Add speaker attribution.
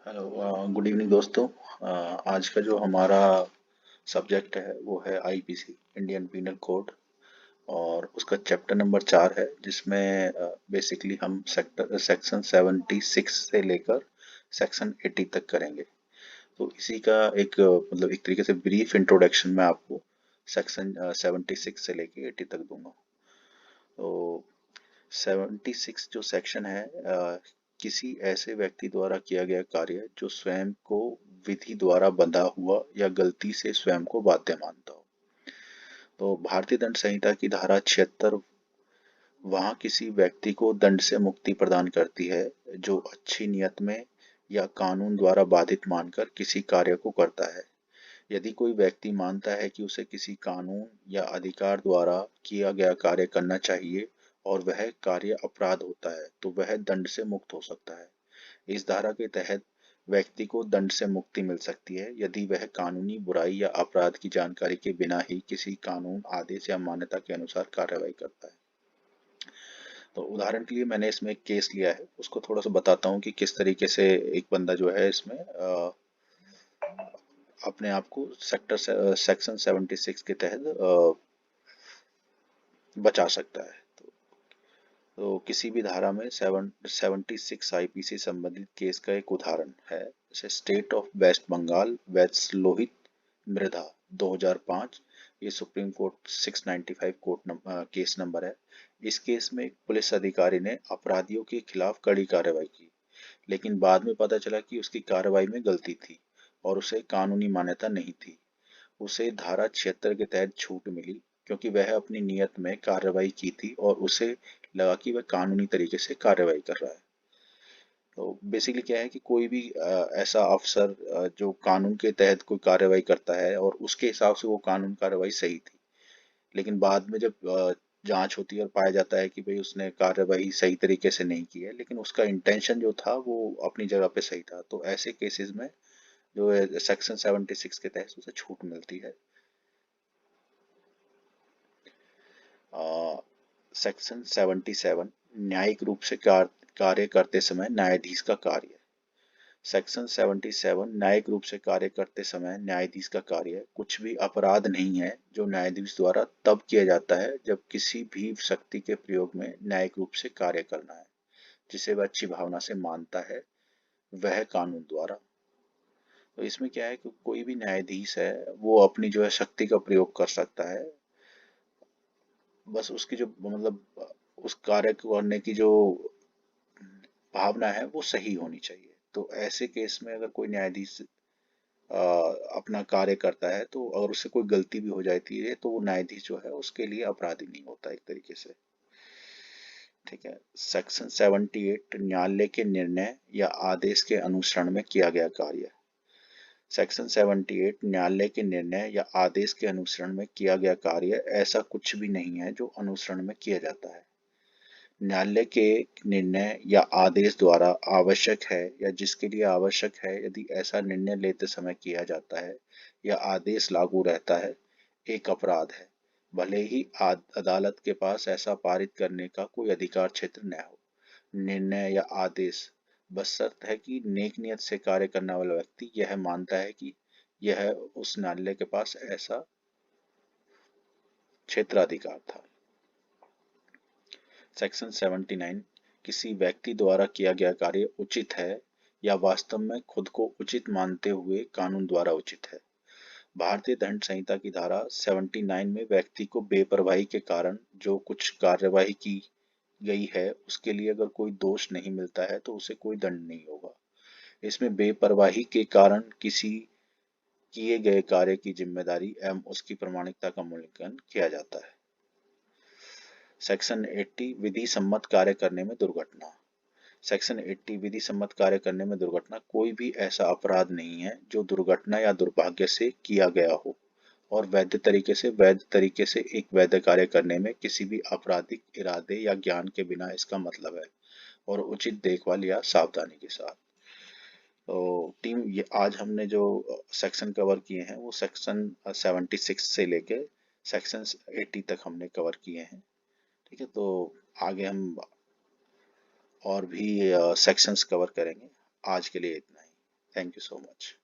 Speaker 1: Hello, good evening दोस्तों। आज का जो हमारा सब्जेक्ट है वो है आईपीसी, इंडियन पीनल कोड। और उसका चैप्टर नंबर 4 है, जिसमें बेसिकली हम सेक्शन 76 से लेकर सेक्शन 80 तक करेंगे। तो इसी का एक मतलब एक तरीके से ब्रीफ इंट्रोडक्शन मैं आपको सेक्शन 76 से लेके 80 तक दूंगा। तो 76 जो सेक्शन है, किसी ऐसे व्यक्ति द्वारा किया गया कार्य जो स्वयं को विधि द्वारा बंधा हुआ या गलती से स्वयं को बाध्य मानता हो। तो भारतीय दंड संहिता की धारा 76 वहाँ किसी व्यक्ति को दंड से मुक्ति प्रदान करती है जो अच्छी नियत में या कानून द्वारा बाधित मानकर किसी कार्य को करता है। यदि कोई व्यक्ति मानता है कि उसे किसी कानून या अधिकार द्वारा किया गया कार्य करना चाहिए और वह कार्य अपराध होता है, तो वह दंड से मुक्त हो सकता है। इस धारा के तहत व्यक्ति को दंड से मुक्ति मिल सकती है यदि वह कानूनी बुराई या अपराध की जानकारी के बिना ही किसी कानून, आदेश या मान्यता के अनुसार कार्रवाई करता है। तो उदाहरण के लिए मैंने इसमें एक केस लिया है, उसको थोड़ा सा बताता हूँ कि किस तरीके से एक बंदा जो है इसमें अपने आप को सेक्शन 76 के तहत बचा सकता है। तो किसी भी धारा में 76 आईपीसी संबंधित केस का एक उदाहरण है, जैसे स्टेट ऑफ वेस्ट बंगाल वेस्ट लोहित मृधा 2005। ये सुप्रीम कोर्ट 695 केस नंबर है। इस केस में एक पुलिस अधिकारी ने अपराधियों के खिलाफ कड़ी कार्रवाई की, लेकिन बाद में पता चला कि उसकी कार्रवाई में गलती थी और उसे कानूनी मान्यता नहीं थी। उसे धारा 76 के तहत छूट मिली क्योंकि वह अपनी नियत में कार्रवाई की थी और उसे लगा कि वह कानूनी तरीके से कार्रवाई कर रहा है। तो बेसिकली क्या है कि कोई भी ऐसा अफसर जो कानून के तहत कोई कार्रवाई करता है और उसके हिसाब से वो कानून कार्रवाई सही थी, लेकिन बाद में जब जांच होती है और पाया जाता है कि भाई उसने कार्रवाई सही तरीके से नहीं की है, लेकिन उसका इंटेंशन जो था वो अपनी जगह पे सही था, तो ऐसे केसेस में जो है सेक्शन 76 के तहत उसे छूट मिलती है। सेक्शन 77 न्यायिक रूप से कार्य करते समय न्यायाधीश का कार्य। सेक्शन 77 न्यायिक रूप से कार्य करते समय न्यायाधीश का कार्य कुछ भी अपराध नहीं है जो न्यायाधीश द्वारा तब किया जाता है जब किसी भी शक्ति के प्रयोग में न्यायिक रूप से कार्य करना है जिसे वह अच्छी भावना से मानता है, वह कानून द्वारा। तो इसमें क्या है कि कोई भी न्यायाधीश है वो अपनी जो है शक्ति का प्रयोग कर सकता है, बस उसकी जो मतलब उस कार्य को करने की जो भावना है वो सही होनी चाहिए। तो ऐसे केस में अगर कोई न्यायाधीश अपना कार्य करता है तो अगर उससे कोई गलती भी हो जाती है तो वो न्यायाधीश जो है उसके लिए अपराधी नहीं होता एक तरीके से। ठीक है। सेक्शन 78 न्यायालय के निर्णय या आदेश के अनुसरण में किया गया कार्य। सेक्शन 78 न्यायालय के निर्णय या आदेश के अनुसरण में किया गया कार्य ऐसा कुछ भी नहीं है जो अनुसरण में किया जाता है। न्यायालय के निर्णय या आदेश द्वारा आवश्यक है या जिसके लिए आवश्यक है यदि ऐसा निर्णय लेते समय किया जाता है या आदेश लागू रहता है, एक अपराध है, भले ही अदालत के पास ऐसा पारित करने का कोई अधिकार क्षेत्र न हो। निर्णय या आदेश बशर्त है कि नेक नियत से कार्य करने वाला व्यक्ति यह मानता है कि यह उस न्यायालय के पास ऐसा क्षेत्राधिकार था। सेक्शन 79 किसी व्यक्ति द्वारा किया गया कार्य उचित है या वास्तव में खुद को उचित मानते हुए कानून द्वारा उचित है। भारतीय दंड संहिता की धारा 79 में व्यक्ति को बेपरवाही के कारण जो कुछ कार्यवाही की गई है उसके लिए अगर कोई दोष नहीं मिलता है तो उसे कोई दंड नहीं होगा। इसमें बेपरवाही के कारण किसी किए गए कार्य की जिम्मेदारी एवं उसकी प्रामाणिकता का मूल्यांकन किया जाता है। सेक्शन 80 विधि सम्मत कार्य करने में दुर्घटना। सेक्शन 80 विधि सम्मत कार्य करने में दुर्घटना कोई भी ऐसा अपराध नहीं है जो दुर्घटना या दुर्भाग्य से किया गया हो और वैध तरीके से एक वैध कार्य करने में किसी भी आपराधिक इरादे या ज्ञान के बिना इसका मतलब है, और उचित देखभाल या सावधानी के साथ। तो टीम, ये आज हमने जो सेक्शन कवर किए हैं वो सेक्शन 76 से लेके सेक्शन 80 तक हमने कवर किए हैं। ठीक है, तो आगे हम और भी सेक्शंस कवर करेंगे। आज के लिए इतना ही। Thank you so much.